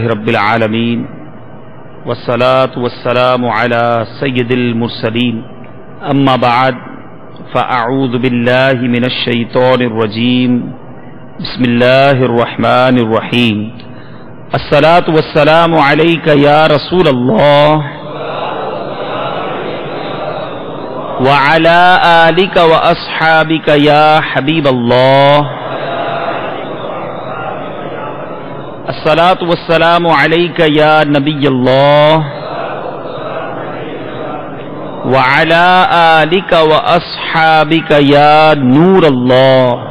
رب العالمین والصلاة والسلام على سید المرسلین اما بعد فاعوذ باللہ من الشیطان الرجیم بسم اللہ الرحمن الرحیم الصلاة والسلام علیک یا رسول اللہ وعلى آلک واصحابک یا حبیب اللہ الصلاة والسلام علیک یا نبی اللہ وعلى آلک واصحابک یا نور اللہ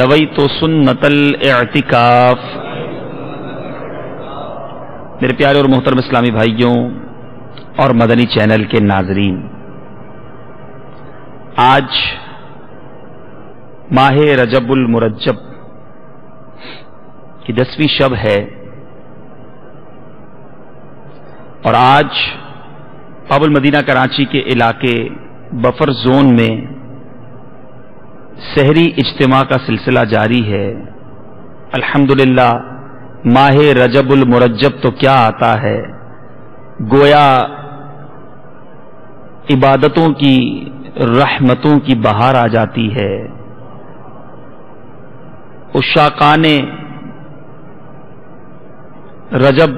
نویت سنت الاعتکاف۔ میرے پیارے اور محترم اسلامی بھائیوں اور مدنی چینل کے ناظرین، آج ماہ رجب المرجب کی 10ویں شب ہے، اور آج باب المدینہ کراچی کے علاقے بفر زون میں سحری اجتماع کا سلسلہ جاری ہے۔ الحمدللہ ماہ رجب المرجب تو کیا آتا ہے، گویا عبادتوں کی رحمتوں کی بہار آ جاتی ہے۔ عشاقان رجب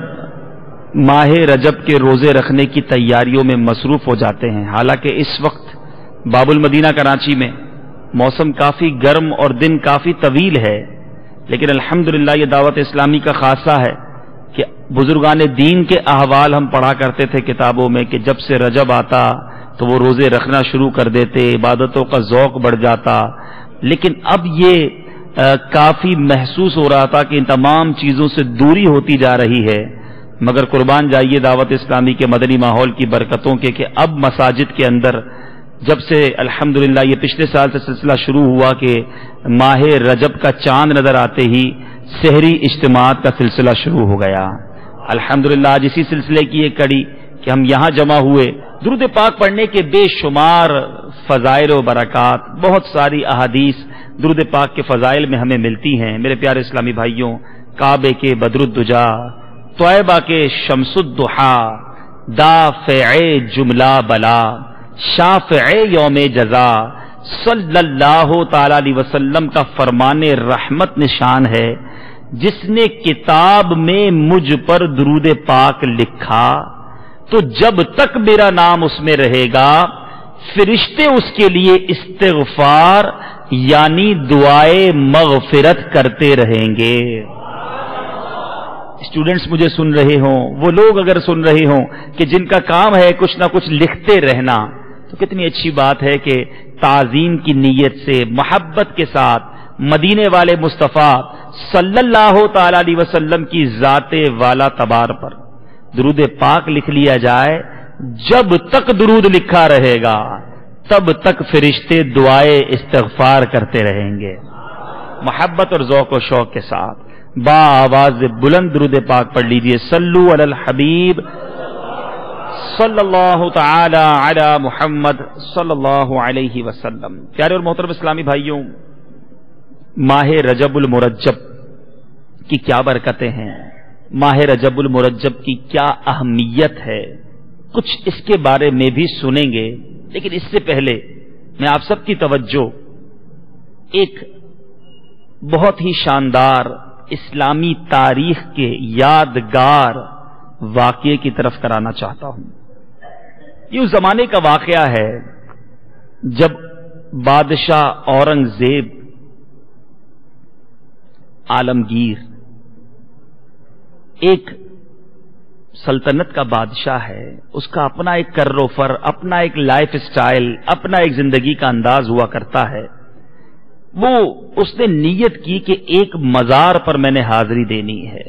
ماہ رجب کے روزے رکھنے کی تیاریوں میں مصروف ہو جاتے ہیں۔ حالانکہ اس وقت باب المدینہ کراچی میں موسم کافی گرم اور دن کافی طویل ہے، لیکن الحمدللہ یہ دعوت اسلامی کا خاصہ ہے کہ بزرگان دین کے احوال ہم پڑھا کرتے تھے کتابوں میں کہ جب سے رجب آتا تو وہ روزے رکھنا شروع کر دیتے، عبادتوں کا ذوق بڑھ جاتا۔ لیکن اب یہ کافی محسوس ہو رہا تھا کہ ان تمام چیزوں سے دوری ہوتی جا رہی ہے، مگر قربان جائیے دعوت اسلامی کے مدنی ماحول کی برکتوں کے کہ اب مساجد کے اندر جب سے الحمدللہ یہ پچھلے سال سے سلسلہ شروع ہوا کہ ماہ رجب کا چاند نظر آتے ہی سحری اجتماعات کا سلسلہ شروع ہو گیا۔ الحمدللہ آج اسی سلسلے کی ایک کڑی کہ ہم یہاں جمع ہوئے، درود پاک پڑھنے کے بے شمار فضائل و برکات، بہت ساری احادیث درود پاک کے فضائل میں ہمیں ملتی ہیں۔ میرے پیارے اسلامی بھائیوں، کعبے کے بدر الدجا، طیبہ کے شمس الضحا، دافع جملہ بلا، شافع یوم جزا، صلی اللہ تعالی علیہ وسلم کا فرمان رحمت نشان ہے، جس نے کتاب میں مجھ پر درود پاک لکھا تو جب تک میرا نام اس میں رہے گا فرشتے اس کے لیے استغفار یعنی دعائے مغفرت کرتے رہیں گے۔ اسٹوڈنٹس مجھے سن رہے ہوں، وہ لوگ اگر سن رہے ہوں کہ جن کا کام ہے کچھ نہ کچھ لکھتے رہنا، تو کتنی اچھی بات ہے کہ تعظیم کی نیت سے محبت کے ساتھ مدینے والے مصطفیٰ صلی اللہ تعالی علیہ وسلم کی ذات والا تبار پر درود پاک لکھ لیا جائے۔ جب تک درود لکھا رہے گا تب تک فرشتے دعائے استغفار کرتے رہیں گے۔ محبت اور ذوق و شوق کے ساتھ با آواز بلند درود پاک پڑھ لیجئے، صلو علی الحبیب صلی اللہ تعالی علی محمد صلی اللہ علیہ وسلم۔ پیارے اور محترم اسلامی بھائیوں، ماہ رجب المرجب کی کیا برکتیں ہیں، ماہ رجب المرجب کی کیا اہمیت ہے، کچھ اس کے بارے میں بھی سنیں گے۔ لیکن اس سے پہلے میں آپ سب کی توجہ ایک بہت ہی شاندار اسلامی تاریخ کے یادگار واقعے کی طرف کرانا چاہتا ہوں۔ یہ اس زمانے کا واقعہ ہے جب بادشاہ اورنگزیب عالمگیر ایک سلطنت کا بادشاہ ہے، اس کا اپنا ایک کر و فر، اپنا ایک لائف سٹائل، اپنا ایک زندگی کا انداز ہوا کرتا ہے۔ اس نے نیت کی کہ ایک مزار پر میں نے حاضری دینی ہے۔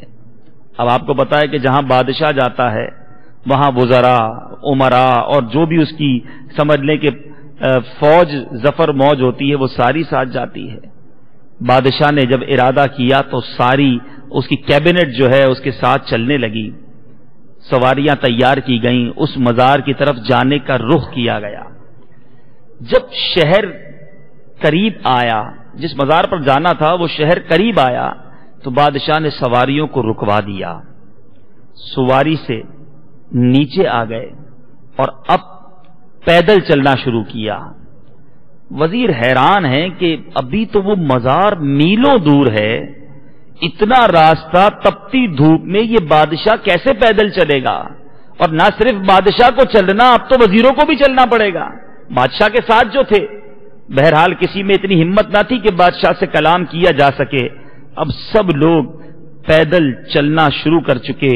اب آپ کو پتا ہے کہ جہاں بادشاہ جاتا ہے وہاں وزراء، امراء اور جو بھی اس کی سمجھ لیں کہ فوج ظفر موج ہوتی ہے وہ ساری ساتھ جاتی ہے۔ بادشاہ نے جب ارادہ کیا تو ساری اس کی کیبنٹ جو ہے اس کے ساتھ چلنے لگی، سواریاں تیار کی گئیں، اس مزار کی طرف جانے کا رخ کیا گیا۔ جب شہر قریب آیا، جس مزار پر جانا تھا وہ شہر قریب آیا تو بادشاہ نے سواریوں کو رکوا دیا، سواری سے نیچے آ گئے اور اب پیدل چلنا شروع کیا۔ وزیر حیران ہے کہ ابھی تو وہ مزار میلوں دور ہے، اتنا راستہ تپتی دھوپ میں یہ بادشاہ کیسے پیدل چلے گا؟ اور نہ صرف بادشاہ کو چلنا، اب تو وزیروں کو بھی چلنا پڑے گا، بادشاہ کے ساتھ جو تھے۔ بہرحال کسی میں اتنی ہمت نہ تھی کہ بادشاہ سے کلام کیا جا سکے، اب سب لوگ پیدل چلنا شروع کر چکے۔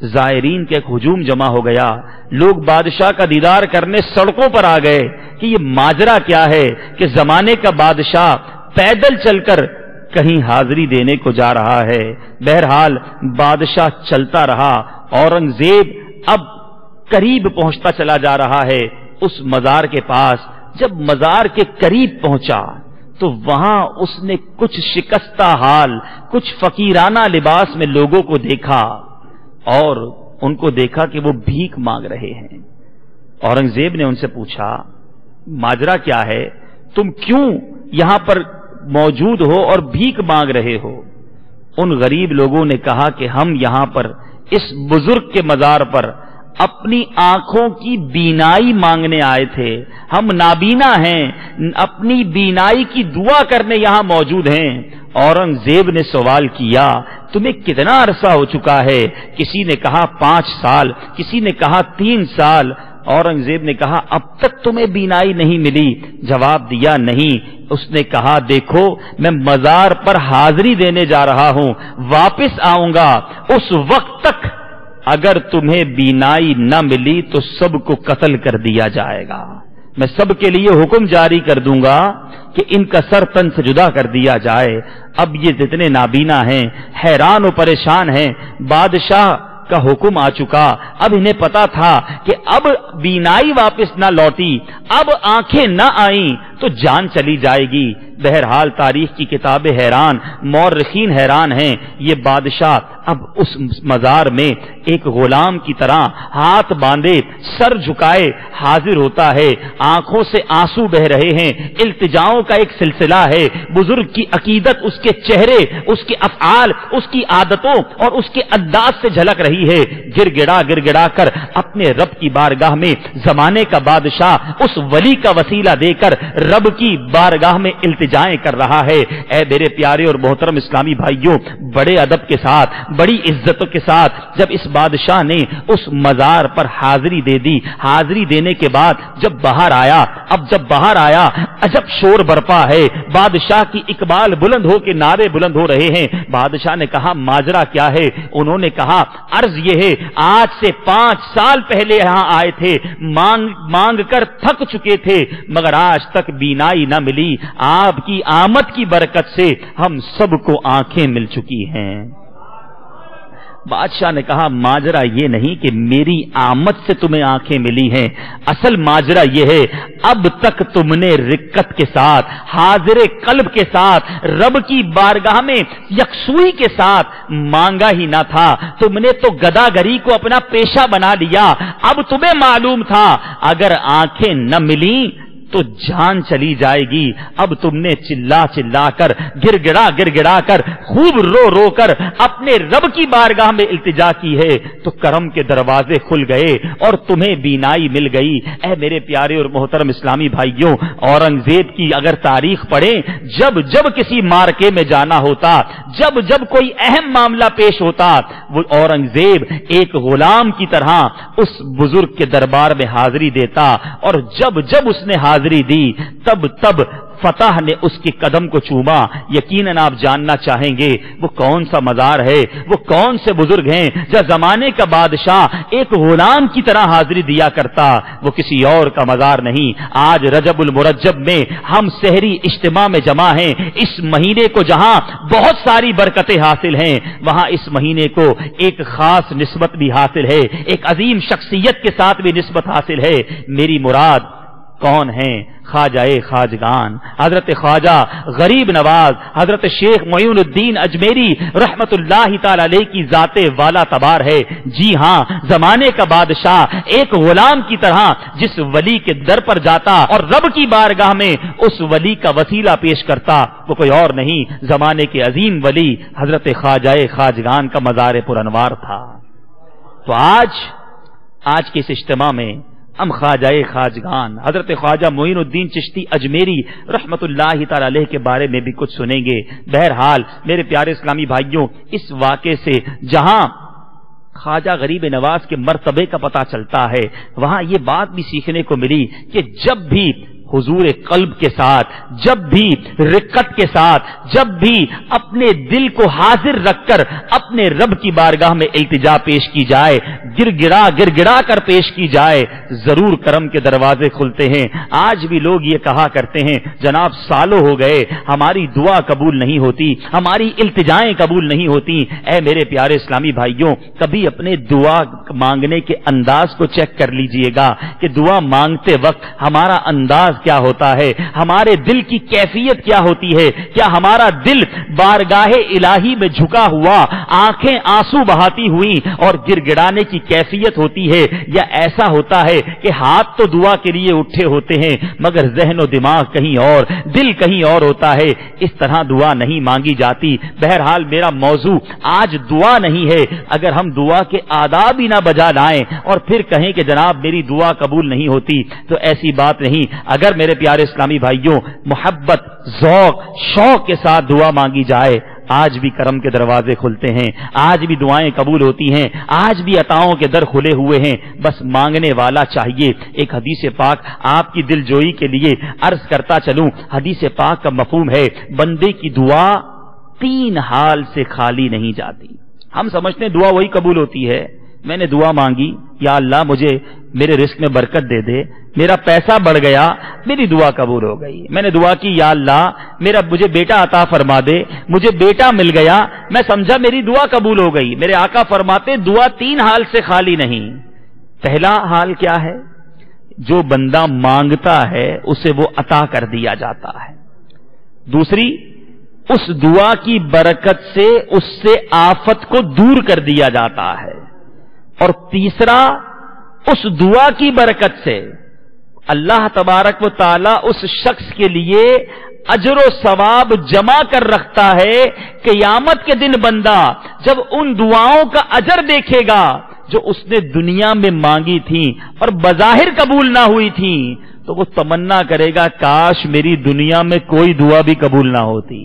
زائرین کا ایک ہجوم جمع ہو گیا، لوگ بادشاہ کا دیدار کرنے سڑکوں پر آ گئے کہ یہ ماجرا کیا ہے کہ زمانے کا بادشاہ پیدل چل کر کہیں حاضری دینے کو جا رہا ہے۔ بہرحال بادشاہ چلتا رہا، اورنگزیب اب قریب پہنچتا چلا جا رہا ہے اس مزار کے پاس۔ جب مزار کے قریب پہنچا تو وہاں اس نے کچھ شکستہ حال، کچھ فقیرانہ لباس میں لوگوں کو دیکھا اور ان کو دیکھا کہ وہ بھیک مانگ رہے ہیں۔ اورنگزیب نے ان سے پوچھا ماجرا کیا ہے، تم کیوں یہاں پر موجود ہو اور بھیک مانگ رہے ہو؟ ان غریب لوگوں نے کہا کہ ہم یہاں پر اس بزرگ کے مزار پر اپنی آنکھوں کی بینائی مانگنے آئے تھے، ہم نابینا ہیں، اپنی بینائی کی دعا کرنے یہاں موجود ہیں۔ اورنگزیب نے سوال کیا تمہیں کتنا عرصہ ہو چکا ہے؟ کسی نے کہا 5 سال، کسی نے کہا 3 سال۔ اورنگزیب نے کہا اب تک تمہیں بینائی نہیں ملی؟ جواب دیا نہیں۔ اس نے کہا دیکھو میں مزار پر حاضری دینے جا رہا ہوں، واپس آؤں گا، اس وقت تک اگر تمہیں بینائی نہ ملی تو سب کو قتل کر دیا جائے گا، میں سب کے لیے حکم جاری کر دوں گا کہ ان کا سر تن سے جدا کر دیا جائے۔ اب یہ جتنے نابینا ہیں حیران و پریشان ہیں، بادشاہ کا حکم آ چکا، اب انہیں پتا تھا کہ اب بینائی واپس نہ لوٹی، اب آنکھیں نہ آئیں تو جان چلی جائے گی۔ بہرحال تاریخ کی کتابیں حیران، مورخین حیران ہیں، یہ بادشاہ اب اس مزار میں ایک غلام کی طرح ہاتھ باندھے سر جھکائے حاضر ہوتا ہے، آنکھوں سے آنسو بہ رہے ہیں، التجاؤں کا ایک سلسلہ ہے، بزرگ کی عقیدت اس کے چہرے، اس کے افعال، اس کی عادتوں اور اس کے انداز سے جھلک رہی ہے۔ گر گڑا کر اپنے رب کی بارگاہ میں زمانے کا بادشاہ اس ولی کا وسیلہ دے کر رب کی بارگاہ میں التجائیں کر رہا ہے۔ اے میرے پیارے اور محترم اسلامی بھائیوں، بڑے ادب کے ساتھ، بڑی عزتوں کے ساتھ جب اس بادشاہ نے اس مزار پر حاضری دے دی، حاضری دینے کے بعد جب باہر آیا عجب شور برپا ہے، بادشاہ کی اقبال بلند ہو کے نعرے بلند ہو رہے ہیں۔ بادشاہ نے کہا ماجرا کیا ہے؟ انہوں نے کہا عرض یہ ہے آج سے 5 سال پہلے یہاں آئے تھے، مانگ کر تھک چکے تھے مگر آج تک بینائی نہ ملی، آپ کی آمد کی برکت سے ہم سب کو آنکھیں مل چکی ہیں۔ بادشاہ نے کہا ماجرا یہ نہیں کہ میری آمد سے تمہیں آنکھیں ملی ہیں، اصل ماجرا یہ ہے اب تک تم نے رقت کے ساتھ، حاضر قلب کے ساتھ، رب کی بارگاہ میں یکسوئی کے ساتھ مانگا ہی نہ تھا، تم نے تو گداگری کو اپنا پیشہ بنا لیا۔ اب تمہیں معلوم تھا اگر آنکھیں نہ ملیں تو جان چلی جائے گی، اب تم نے چلا کر گر گڑا کر خوب رو کر اپنے رب کی بارگاہ میں التجا کی ہے تو کرم کے دروازے کھل گئے اور تمہیں بینائی مل گئی۔ اے میرے پیارے اور محترم اسلامی بھائیوں، اورنگزیب کی اگر تاریخ پڑھیں، جب کسی مارکے میں جانا ہوتا، جب کوئی اہم معاملہ پیش ہوتا، وہ اورنگزیب ایک غلام کی طرح اس بزرگ کے دربار میں حاضری دیتا، اور جب اس نے حاضری دی تب فتح نے اس کے قدم کو چوما۔ یقیناً آپ جاننا چاہیں گے وہ کون سا مزار ہے، وہ کون سے بزرگ ہیں جو زمانے کا بادشاہ ایک غلام کی طرح حاضری دیا کرتا، وہ کسی اور کا مزار نہیں۔ آج رجب المرجب میں ہم سحری اجتماع میں جمع ہیں، اس مہینے کو جہاں بہت ساری برکتیں حاصل ہیں وہاں اس مہینے کو ایک خاص نسبت بھی حاصل ہے، ایک عظیم شخصیت کے ساتھ بھی نسبت حاصل ہے۔ میری مراد کون ہیں؟ خواجہ خواجگان حضرت خواجہ غریب نواز حضرت شیخ معین الدین اجمیری رحمت اللہ تعالی علیہ کی ذات والا تبار ہے۔ جی ہاں، زمانے کا بادشاہ ایک غلام کی طرح جس ولی کے در پر جاتا اور رب کی بارگاہ میں اس ولی کا وسیلہ پیش کرتا، وہ کوئی اور نہیں زمانے کے عظیم ولی حضرت خواجہ خواجگان کا مزار پر انوار تھا۔ تو آج کے اس اجتماع میں ہم خواجہ خواجگان حضرت خواجہ معین الدین چشتی اجمیری رحمت اللہ تعالی علیہ کے بارے میں بھی کچھ سنیں گے۔ بہرحال میرے پیارے اسلامی بھائیوں، اس واقعے سے جہاں خواجہ غریب نواز کے مرتبے کا پتہ چلتا ہے، وہاں یہ بات بھی سیکھنے کو ملی کہ جب بھی حضور قلب کے ساتھ، جب بھی رقت کے ساتھ، جب بھی اپنے دل کو حاضر رکھ کر اپنے رب کی بارگاہ میں التجا پیش کی جائے، گر گڑا کر پیش کی جائے، ضرور کرم کے دروازے کھلتے ہیں۔ آج بھی لوگ یہ کہا کرتے ہیں جناب سالوں ہو گئے ہماری دعا قبول نہیں ہوتی، ہماری التجائیں قبول نہیں ہوتی۔ اے میرے پیارے اسلامی بھائیوں، کبھی اپنے دعا مانگنے کے انداز کو چیک کر لیجئے گا کہ دعا مانگتے وقت ہمارا انداز کیا ہوتا ہے، ہمارے دل کی کیفیت کیا ہوتی ہے۔ کیا ہمارا دل بارگاہ الہی میں جھکا ہوا، آنکھیں آنسو بہاتی ہوئی اور گر گڑانے کی کیفیت ہوتی ہے، یا ایسا ہوتا ہے کہ ہاتھ تو دعا کے لیے اٹھے ہوتے ہیں مگر ذہن و دماغ کہیں اور، دل کہیں اور ہوتا ہے؟ اس طرح دعا نہیں مانگی جاتی۔ بہرحال میرا موضوع آج دعا نہیں ہے۔ اگر ہم دعا کے آداب ہی نہ بجا لائیں اور پھر کہیں کہ جناب میری دعا قبول نہیں ہوتی، تو ایسی بات نہیں۔ اگر میرے پیارے اسلامی بھائیوں محبت، ذوق، شوق کے ساتھ دعا مانگی جائے، آج بھی کرم کے دروازے کھلتے ہیں، آج بھی دعائیں قبول ہوتی ہیں، آج بھی عطاؤں کے در کھلے ہوئے ہیں، بس مانگنے والا چاہیے۔ ایک حدیث پاک آپ کی دل جوئی کے لیے عرض کرتا چلوں۔ حدیث پاک کا مفہوم ہے بندے کی دعا 3 حال سے خالی نہیں جاتی۔ ہم سمجھتے ہیں دعا وہی قبول ہوتی ہے، میں نے دعا مانگی یا اللہ مجھے میرے رزق میں برکت دے دے، میرا پیسہ بڑھ گیا، میری دعا قبول ہو گئی۔ میں نے دعا کی یا اللہ مجھے بیٹا عطا فرما دے، مجھے بیٹا مل گیا، میں سمجھا میری دعا قبول ہو گئی۔ میرے آقا فرماتے دعا 3 حال سے خالی نہیں۔ پہلا حال کیا ہے؟ جو بندہ مانگتا ہے اسے وہ عطا کر دیا جاتا ہے۔ دوسری، اس دعا کی برکت سے اس سے آفت کو دور کر دیا جاتا ہے۔ اور تیسرا، اس دعا کی برکت سے اللہ تبارک و تعالی اس شخص کے لیے اجر و ثواب جمع کر رکھتا ہے۔ قیامت کے دن بندہ جب ان دعاؤں کا اجر دیکھے گا جو اس نے دنیا میں مانگی تھیں اور بظاہر قبول نہ ہوئی تھیں، تو وہ تمنا کرے گا کاش میری دنیا میں کوئی دعا بھی قبول نہ ہوتی،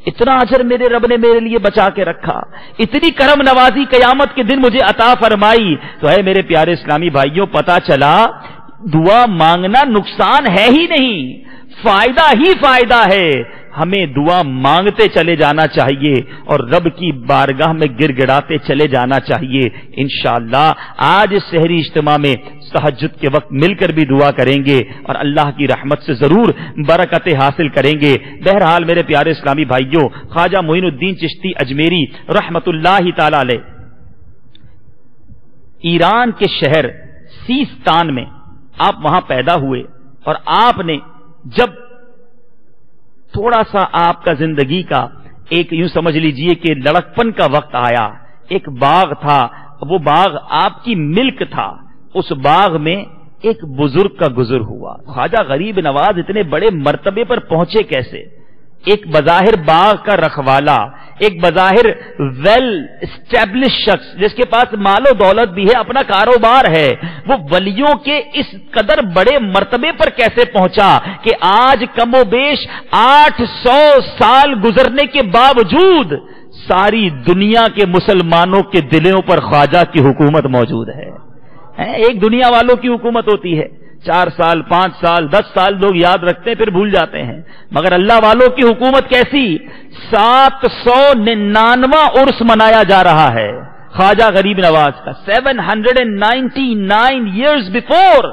اتنا اجر میرے رب نے میرے لیے بچا کے رکھا، اتنی کرم نوازی قیامت کے دن مجھے عطا فرمائی۔ تو ہے میرے پیارے اسلامی بھائیوں، پتا چلا دعا مانگنا نقصان ہے ہی نہیں، فائدہ ہی فائدہ ہے۔ ہمیں دعا مانگتے چلے جانا چاہیے اور رب کی بارگاہ میں گر گڑاتے چلے جانا چاہیے۔ انشاءاللہ آج اس سحری اجتماع میں تہجد کے وقت مل کر بھی دعا کریں گے اور اللہ کی رحمت سے ضرور برکتیں حاصل کریں گے۔ بہرحال میرے پیارے اسلامی بھائیوں، خواجہ معین الدین چشتی اجمیری رحمت اللہ تعالی علیہ ایران کے شہر سیستان میں آپ وہاں پیدا ہوئے، اور آپ نے جب تھوڑا سا آپ کا زندگی کا ایک یوں سمجھ لیجئے کہ لڑکپن کا وقت آیا، ایک باغ تھا، وہ باغ آپ کی ملک تھا، اس باغ میں ایک بزرگ کا گزر ہوا۔ خواجہ غریب نواز اتنے بڑے مرتبے پر پہنچے کیسے؟ ایک بظاہر باغ کا رکھوالا، ایک بظاہر ویل اسٹیبلش شخص جس کے پاس مال و دولت بھی ہے، اپنا کاروبار ہے، وہ ولیوں کے اس قدر بڑے مرتبے پر کیسے پہنچا کہ آج کم و بیش 800 سال گزرنے کے باوجود ساری دنیا کے مسلمانوں کے دلوں پر خواجہ کی حکومت موجود ہے۔ ایک دنیا والوں کی حکومت ہوتی ہے، 4 سال 5 سال 10 سال لوگ یاد رکھتے ہیں پھر بھول جاتے ہیں، مگر اللہ والوں کی حکومت کیسی؟ 799واں عرس منایا جا رہا ہے خواجہ غریب نواز کا، 799 years before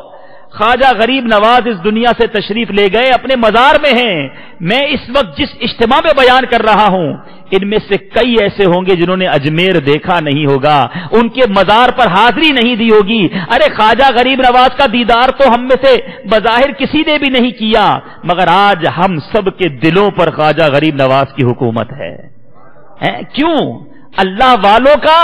خواجہ غریب نواز اس دنیا سے تشریف لے گئے، اپنے مزار میں ہیں۔ میں اس وقت جس اجتماع میں بیان کر رہا ہوں، ان میں سے کئی ایسے ہوں گے جنہوں نے اجمیر دیکھا نہیں ہوگا، ان کے مزار پر حاضری نہیں دی ہوگی۔ ارے خواجہ غریب نواز کا دیدار تو ہم میں سے بظاہر کسی نے بھی نہیں کیا، مگر آج ہم سب کے دلوں پر خواجہ غریب نواز کی حکومت ہے۔ کیوں؟ اللہ والوں کا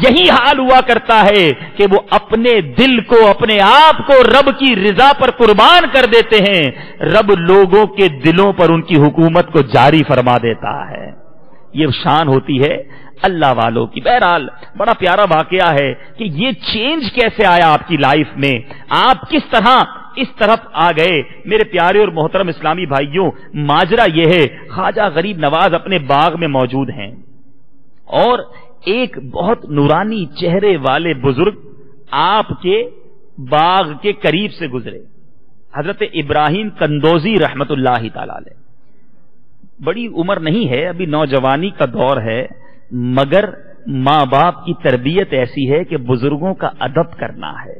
یہی حال ہوا کرتا ہے کہ وہ اپنے دل کو، اپنے آپ کو رب کی رضا پر قربان کر دیتے ہیں، رب لوگوں کے دلوں پر ان کی حکومت کو جاری فرما دیتا ہے۔ یہ شان ہوتی ہے اللہ والوں کی۔ بہرحال بڑا پیارا واقعہ ہے کہ یہ چینج کیسے آیا آپ کی لائف میں، آپ کس طرح اس طرف آ گئے۔ میرے پیارے اور محترم اسلامی بھائیوں، ماجرا یہ ہے، خواجہ غریب نواز اپنے باغ میں موجود ہیں اور ایک بہت نورانی چہرے والے بزرگ آپ کے باغ کے قریب سے گزرے، حضرت ابراہیم کندوزی رحمت اللہ تعالی علیہ۔ بڑی عمر نہیں ہے، ابھی نوجوانی کا دور ہے، مگر ماں باپ کی تربیت ایسی ہے کہ بزرگوں کا ادب کرنا ہے،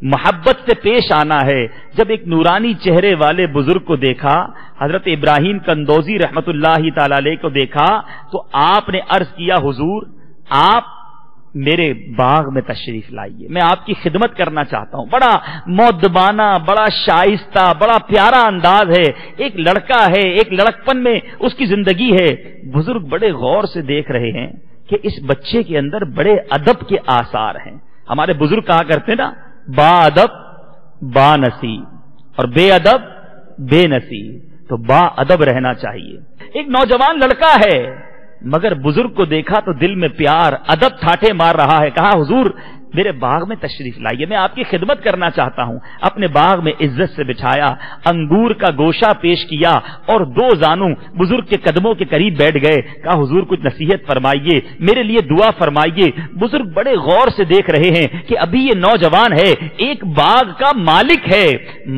محبت سے پیش آنا ہے۔ جب ایک نورانی چہرے والے بزرگ کو دیکھا، حضرت ابراہیم کندوزی رحمت اللہ تعالی علیہ کو دیکھا، تو آپ نے عرض کیا، حضور آپ میرے باغ میں تشریف لائیے، میں آپ کی خدمت کرنا چاہتا ہوں۔ بڑا مؤدبانہ، بڑا شائستہ، بڑا پیارا انداز ہے، ایک لڑکا ہے، ایک لڑکپن میں اس کی زندگی ہے۔ بزرگ بڑے غور سے دیکھ رہے ہیں کہ اس بچے کے اندر بڑے ادب کے آثار ہیں۔ ہمارے بزرگ کہا کرتے نا، با ادب با نصیب اور بے ادب بے نصیب، تو با ادب رہنا چاہیے۔ ایک نوجوان لڑکا ہے، مگر بزرگ کو دیکھا تو دل میں پیار، ادب ٹھاٹھے مار رہا ہے۔ کہا، حضور میرے باغ میں تشریف لائیے، میں آپ کی خدمت کرنا چاہتا ہوں۔ اپنے باغ میں عزت سے بٹھایا، انگور کا گوشہ پیش کیا اور دو زانوں بزرگ کے قدموں کے قریب بیٹھ گئے۔ کہا، حضور کچھ نصیحت فرمائیے، میرے لیے دعا فرمائیے۔ بزرگ بڑے غور سے دیکھ رہے ہیں کہ ابھی یہ نوجوان ہے، ایک باغ کا مالک ہے،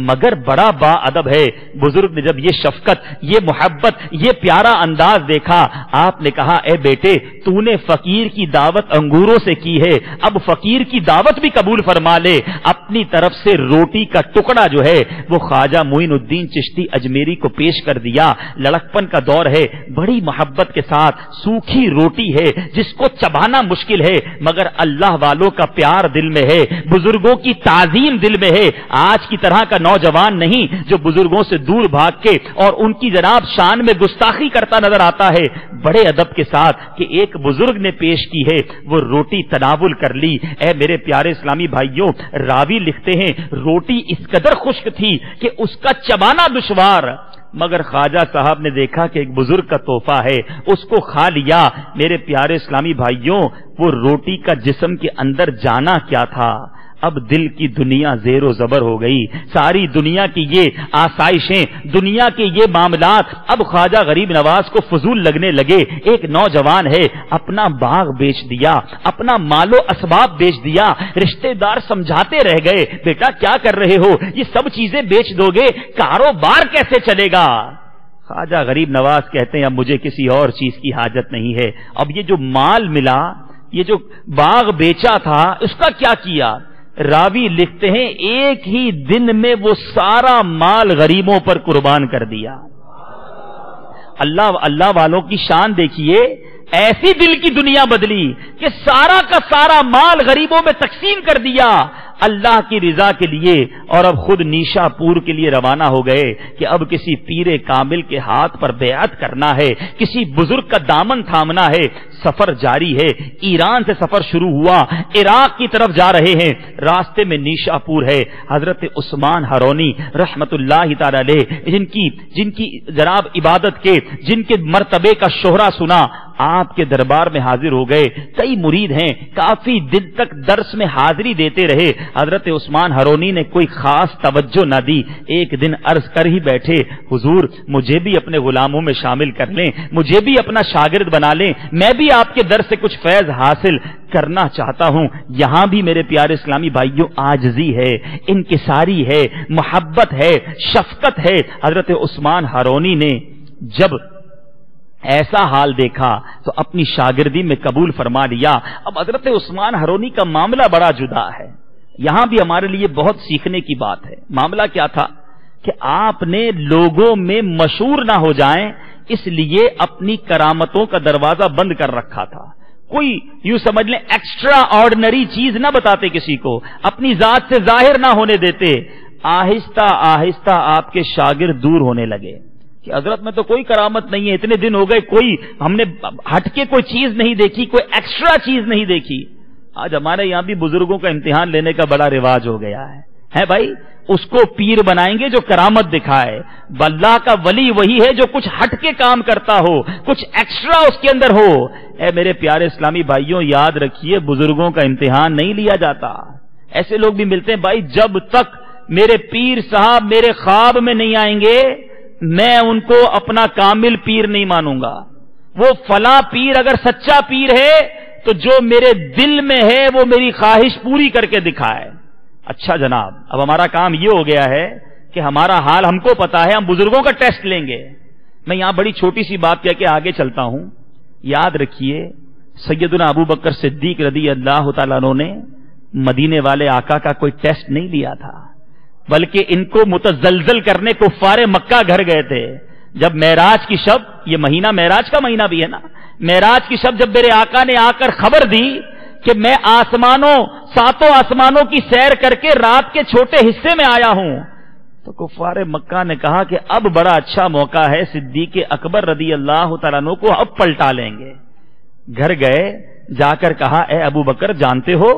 مگر بڑا با ادب ہے۔ بزرگ نے جب یہ شفقت، یہ محبت، یہ پیارا انداز دیکھا، آپ نے کہا، اے بیٹے تو نے فقیر کی دعوت انگوروں سے کی ہے، اب فقیر کی دعوت بھی قبول فرما لے۔ اپنی طرف سے روٹی کا ٹکڑا جو ہے وہ خواجہ معین الدین چشتی اجمیری کو پیش کر دیا۔ لڑکپن کا دور ہے، بڑی محبت کے ساتھ سوکھی روٹی ہے جس کو چبانا مشکل ہے، مگر اللہ والوں کا پیار دل میں ہے، بزرگوں کی تعظیم دل میں ہے۔ آج کی طرح کا نوجوان نہیں جو بزرگوں سے دور بھاگ کے اور ان کی جناب شان میں گستاخی کرتا نظر آتا ہے۔ بڑے ادب کے ساتھ کہ ایک بزرگ نے پیش کی ہے، وہ روٹی تناول کر لی۔ اے میرے پیارے اسلامی بھائیوں، راوی لکھتے ہیں روٹی اس قدر خشک تھی کہ اس کا چبانا دشوار، مگر خواجہ صاحب نے دیکھا کہ ایک بزرگ کا تحفہ ہے، اس کو کھا لیا۔ میرے پیارے اسلامی بھائیوں، وہ روٹی کا جسم کے اندر جانا کیا تھا؟ اب دل کی دنیا زیر و زبر ہو گئی، ساری دنیا کی یہ آسائشیں، دنیا کے یہ معاملات اب خواجہ غریب نواز کو فضول لگنے لگے۔ ایک نوجوان ہے، اپنا باغ بیچ دیا، اپنا مال و اسباب بیچ دیا، رشتہ دار سمجھاتے رہ گئے، بیٹا کیا کر رہے ہو، یہ سب چیزیں بیچ دو گے، کاروبار کیسے چلے گا؟ خواجہ غریب نواز کہتے ہیں اب مجھے کسی اور چیز کی حاجت نہیں ہے، اب یہ جو مال ملا، یہ جو باغ بیچا تھا، اس کا کیا کیا؟ راوی لکھتے ہیں ایک ہی دن میں وہ سارا مال غریبوں پر قربان کر دیا۔ اللہ والوں کی شان دیکھیے، ایسی دل کی دنیا بدلی کہ سارا کا سارا مال غریبوں میں تقسیم کر دیا اللہ کی رضا کے لیے، اور اب خود نیشا پور کے لیے روانہ ہو گئے کہ اب کسی پیر کامل کے ہاتھ پر بیعت کرنا ہے، کسی بزرگ کا دامن تھامنا ہے۔ سفر جاری ہے، ایران سے سفر شروع ہوا، عراق کی طرف جا رہے ہیں، راستے میں نیشا پور ہے۔ حضرت عثمان ہرونی رحمت اللہ تعالی علیہ، جن کی جناب عبادت کے، جن کے مرتبے کا شہرہ سنا، آپ کے دربار میں حاضر ہو گئے۔ کئی مرید ہیں، کافی دن تک درس میں حاضری دیتے رہے۔ حضرت عثمان ہرونی نے کوئی خاص توجہ نہ دی، ایک دن عرض کر ہی بیٹھے، حضور مجھے بھی اپنے غلاموں میں شامل کر لیں، مجھے بھی اپنا شاگرد بنا لیں، میں بھی آپ کے در سے کچھ فیض حاصل کرنا چاہتا ہوں۔ یہاں بھی میرے پیارے اسلامی بھائیوں عاجزی ہے، انکساری ہے، محبت ہے، شفقت ہے۔ حضرت عثمان ہرونی نے جب ایسا حال دیکھا تو اپنی شاگردی میں قبول فرما لیا۔ اب حضرت عثمان ہرونی کا معاملہ بڑا جدا ہے، یہاں بھی ہمارے لیے بہت سیکھنے کی بات ہے. معاملہ کیا تھا کہ آپ نے لوگوں میں مشہور نہ ہو جائیں اس لیے اپنی کرامتوں کا دروازہ بند کر رکھا تھا. کوئی یوں سمجھ لیں ایکسٹرا آرڈنری چیز نہ بتاتے کسی کو, اپنی ذات سے ظاہر نہ ہونے دیتے. آہستہ آہستہ آپ کے شاگرد دور ہونے لگے کہ حضرت میں تو کوئی کرامت نہیں ہے, اتنے دن ہو گئے, کوئی ہم نے ہٹ کے کوئی چیز نہیں دیکھی, کوئی ایکسٹرا چیز نہیں دیکھی. آج ہمارے یہاں بھی بزرگوں کا امتحان لینے کا بڑا رواج ہو گیا ہے بھائی. اس کو پیر بنائیں گے جو کرامت دکھائے. اللہ کا ولی وہی ہے جو کچھ ہٹ کے کام کرتا ہو, کچھ ایکسٹرا اس کے اندر ہو. اے میرے پیارے اسلامی بھائیوں, یاد رکھیے بزرگوں کا امتحان نہیں لیا جاتا. ایسے لوگ بھی ملتے ہیں بھائی, جب تک میرے پیر صاحب میرے خواب میں نہیں آئیں گے میں ان کو اپنا کامل پیر نہیں مانوں گا. وہ فلاں پیر اگر سچا پیر ہے تو جو میرے دل میں ہے وہ میری خواہش پوری کر کے دکھائے. اچھا جناب, اب ہمارا کام یہ ہو گیا ہے کہ ہمارا حال ہم کو پتا ہے, ہم بزرگوں کا ٹیسٹ لیں گے. میں یہاں بڑی چھوٹی سی بات کہہ کے آگے چلتا ہوں. یاد رکھیے سیدنا ابو بکر صدیق رضی اللہ تعالیٰ عنہ نے مدینے والے آقا کا کوئی ٹیسٹ نہیں لیا تھا, بلکہ ان کو متزلزل کرنے کفار مکہ گھر گئے تھے. جب معراج کی شب, یہ مہینہ معراج کا مہینہ بھی ہے نا, معراج کی شب جب میرے آقا نے آ کر خبر دی کہ میں ساتوں آسمانوں کی سیر کر کے رات کے چھوٹے حصے میں آیا ہوں, تو کفار مکہ نے کہا کہ اب بڑا اچھا موقع ہے, صدیق اکبر رضی اللہ تعالیٰ عنہ کو اب پلٹا لیں گے. گھر گئے, جا کر کہا اے ابو بکر جانتے ہو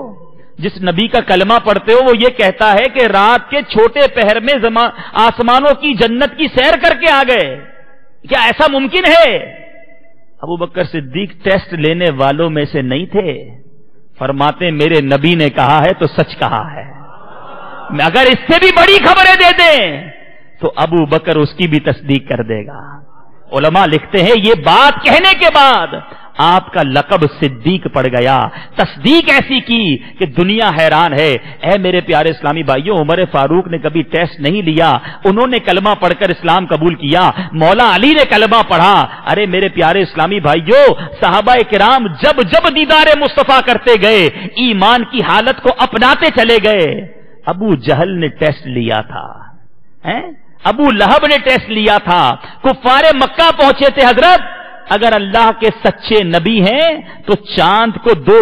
جس نبی کا کلمہ پڑھتے ہو وہ یہ کہتا ہے کہ رات کے چھوٹے پہر میں آسمانوں کی جنت کی سیر کر کے آ گئے, کیا ایسا ممکن ہے؟ ابو بکر صدیق ٹیسٹ لینے والوں میں سے نہیں تھے. فرماتے میرے نبی نے کہا ہے تو سچ کہا ہے, اگر اس سے بھی بڑی خبریں دے دیں تو ابو بکر اس کی بھی تصدیق کر دے گا. علماء لکھتے ہیں یہ بات کہنے کے بعد آپ کا لقب صدیق پڑ گیا. تصدیق ایسی کی کہ دنیا حیران ہے. اے میرے پیارے اسلامی بھائیوں, عمر فاروق نے کبھی ٹیسٹ نہیں لیا, انہوں نے کلمہ پڑھ کر اسلام قبول کیا. مولا علی نے کلمہ پڑھا. ارے میرے پیارے اسلامی بھائیوں, صحابہ کرام جب جب دیدار مصطفیٰ کرتے گئے ایمان کی حالت کو اپناتے چلے گئے. ابو جہل نے ٹیسٹ لیا تھا, ابو لہب نے ٹیسٹ لیا تھا, کفار مکہ پہنچے تھے. حضرت اگر اللہ کے سچے نبی ہیں تو چاند کو دو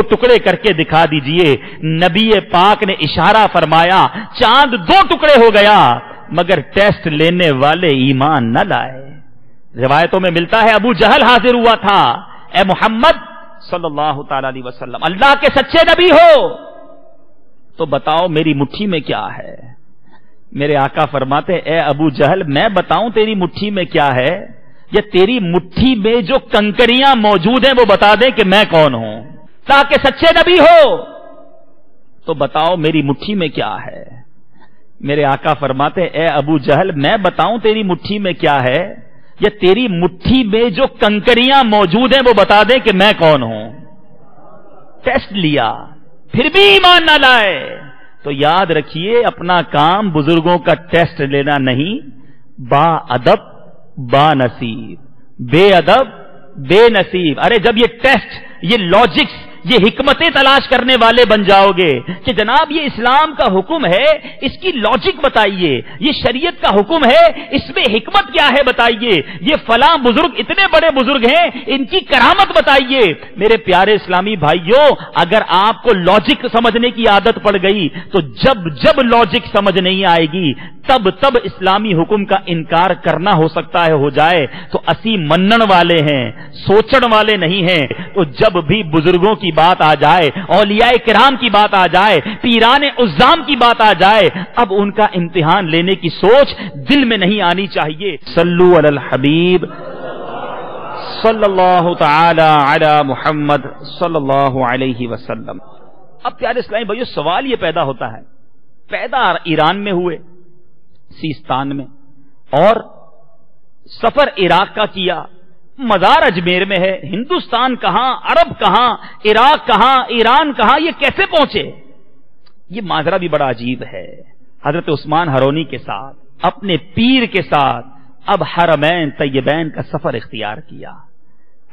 ٹکڑے کر کے دکھا دیجئے. نبی پاک نے اشارہ فرمایا, چاند 2 ٹکڑے ہو گیا, مگر ٹیسٹ لینے والے ایمان نہ لائے. روایتوں میں ملتا ہے ابو جہل حاضر ہوا تھا, اے محمد صلی اللہ تعالی علیہ وسلم اللہ کے سچے نبی ہو تو بتاؤ میری مٹھی میں کیا ہے. میرے آقا فرماتے اے ابو جہل میں بتاؤں تیری مٹھی میں کیا ہے, یا تیری مٹھی میں جو کنکریاں موجود ہیں وہ بتا دیں کہ میں کون ہوں. تاکہ سچے نبی ہو تو بتاؤ میری مٹھی میں کیا ہے. میرے آقا فرماتے اے ابو جہل میں بتاؤں تیری مٹھی میں کیا ہے, یا تیری مٹھی میں جو کنکریاں موجود ہیں وہ بتا دیں کہ میں کون ہوں. ٹیسٹ لیا پھر بھی ایمان نہ لائے. تو یاد رکھیے اپنا کام بزرگوں کا ٹیسٹ لینا نہیں, با ادب با نصیب, بے ادب بے نصیب. ارے جب یہ ٹیسٹ, یہ لاجکس, یہ حکمتیں تلاش کرنے والے بن جاؤ گے کہ جناب یہ اسلام کا حکم ہے اس کی لاجک بتائیے, یہ شریعت کا حکم ہے اس میں حکمت کیا ہے بتائیے, یہ فلاں بزرگ اتنے بڑے بزرگ ہیں ان کی کرامت بتائیے. میرے پیارے اسلامی بھائیوں, اگر آپ کو لاجک سمجھنے کی عادت پڑ گئی تو جب جب لاجک سمجھ نہیں آئے گی تب تب اسلامی حکم کا انکار کرنا ہو سکتا ہے ہو جائے. تو اسی منن والے ہیں, سوچن والے نہیں ہیں. تو جب بھی بزرگوں کی بات آ جائے, اولیاء کرام کی بات آ جائے, پیران عظام کی بات آ جائے, اب ان کا امتحان لینے کی سوچ دل میں نہیں آنی چاہیے. صلو علی الحبیب صلی اللہ تعالی علی محمد صلی اللہ علیہ وسلم. اب پیارے اسلامی بھائیو سوال یہ پیدا ہوتا ہے, پیدا ایران میں ہوئے سیستان میں, اور سفر عراق کا کیا, مزار اجمیر میں ہے, ہندوستان کہاں, عرب کہاں, عراق کہاں, ایران کہاں, یہ کیسے پہنچے؟ یہ ماجرا بھی بڑا عجیب ہے. حضرت عثمان ہرونی کے ساتھ, اپنے پیر کے ساتھ اب حرمین طیبین کا سفر اختیار کیا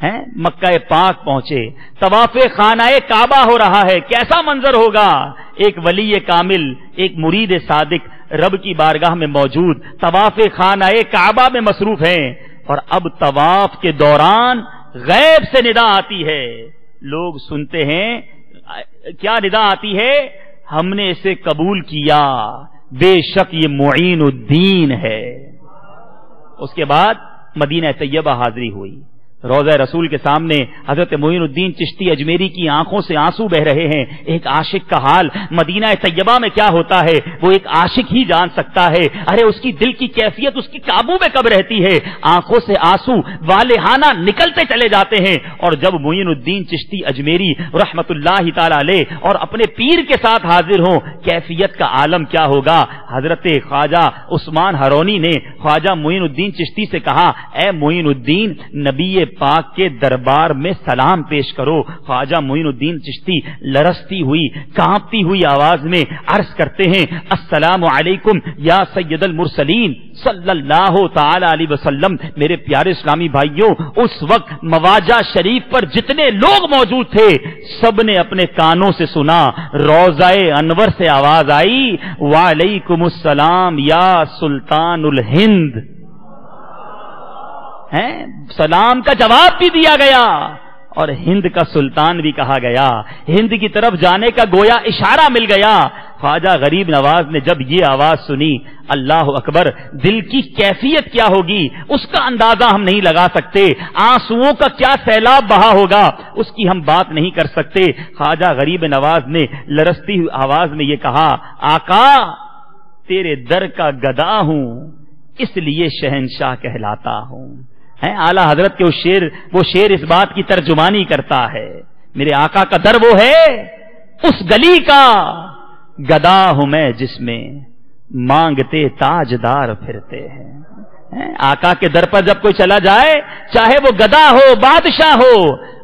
ہے, مکہ پاک پہنچے, طواف خانہ کعبہ ہو رہا ہے. کیسا منظر ہوگا, ایک ولی کامل، ایک مرید صادق رب کی بارگاہ میں موجود طواف خانہ کعبہ میں مصروف ہیں، اور اب طواف کے دوران غیب سے ندا آتی ہے، لوگ سنتے ہیں، کیا ندا آتی ہے؟ ہم نے اسے قبول کیا، بے شک یہ معین الدین ہے۔ اس کے بعد مدینہ طیبہ حاضری ہوئی، روضہ رسول کے سامنے حضرت معین الدین چشتی اجمیری کی آنکھوں سے آنسو بہ رہے ہیں۔ ایک عاشق کا حال مدینہ طیبہ میں کیا ہوتا ہے وہ ایک عاشق ہی جان سکتا ہے۔ ارے اس کی دل کی کیفیت اس کی قابو میں کب رہتی ہے؟ آنکھوں سے آنسو والہانہ نکلتے چلے جاتے ہیں، اور جب معین الدین چشتی اجمیری رحمت اللہ تعالی علیہ اور اپنے پیر کے ساتھ حاضر ہوں، کیفیت کا عالم کیا ہوگا؟ حضرت خواجہ عثمان ہرونی نے خواجہ معین الدین چشتی سے کہا، اے معین الدین، نبی پاک کے دربار میں سلام پیش کرو۔ خواجہ معین الدین چشتی لرزتی ہوئی کانپتی ہوئی آواز میں عرض کرتے ہیں، السلام علیکم یا سید المرسلین صلی اللہ تعالی علیہ وسلم۔ میرے پیارے اسلامی بھائیوں، اس وقت مواجہ شریف پر جتنے لوگ موجود تھے سب نے اپنے کانوں سے سنا، روضہ انور سے آواز آئی، وعلیکم السلام یا سلطان الہند۔ سلام کا جواب بھی دیا گیا اور ہند کا سلطان بھی کہا گیا، ہند کی طرف جانے کا گویا اشارہ مل گیا۔ خواجہ غریب نواز نے جب یہ آواز سنی، اللہ اکبر، دل کی کیفیت کیا ہوگی اس کا اندازہ ہم نہیں لگا سکتے، آنسوؤں کا کیا سیلاب بہا ہوگا اس کی ہم بات نہیں کر سکتے۔ خواجہ غریب نواز نے لرزتی ہوئی آواز میں یہ کہا، آقا تیرے در کا گدا ہوں اس لیے شہنشاہ کہلاتا ہوں۔ اعلیٰ حضرت کے وہ شیر اس بات کی ترجمانی کرتا ہے، میرے آقا کا در وہ ہے، اس گلی کا گدا ہوں میں جس میں مانگتے تاجدار پھرتے ہیں۔ آقا کے در پر جب کوئی چلا جائے، چاہے وہ گدا ہو بادشاہ ہو،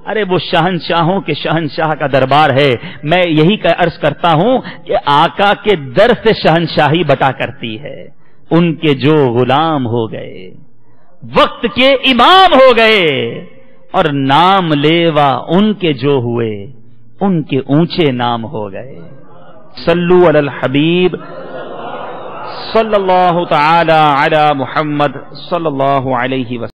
ارے وہ شہنشاہوں کے شہنشاہ کا دربار ہے۔ میں یہی عرض کرتا ہوں کہ آقا کے در سے شہنشاہی بٹا کرتی ہے۔ ان کے جو غلام ہو گئے، وقت کے امام ہو گئے، اور نام لیوا ان کے جو ہوئے، ان کے اونچے نام ہو گئے۔ صلو علی الحبیب صلی اللہ تعالی علی محمد صلی اللہ علیہ وسلم۔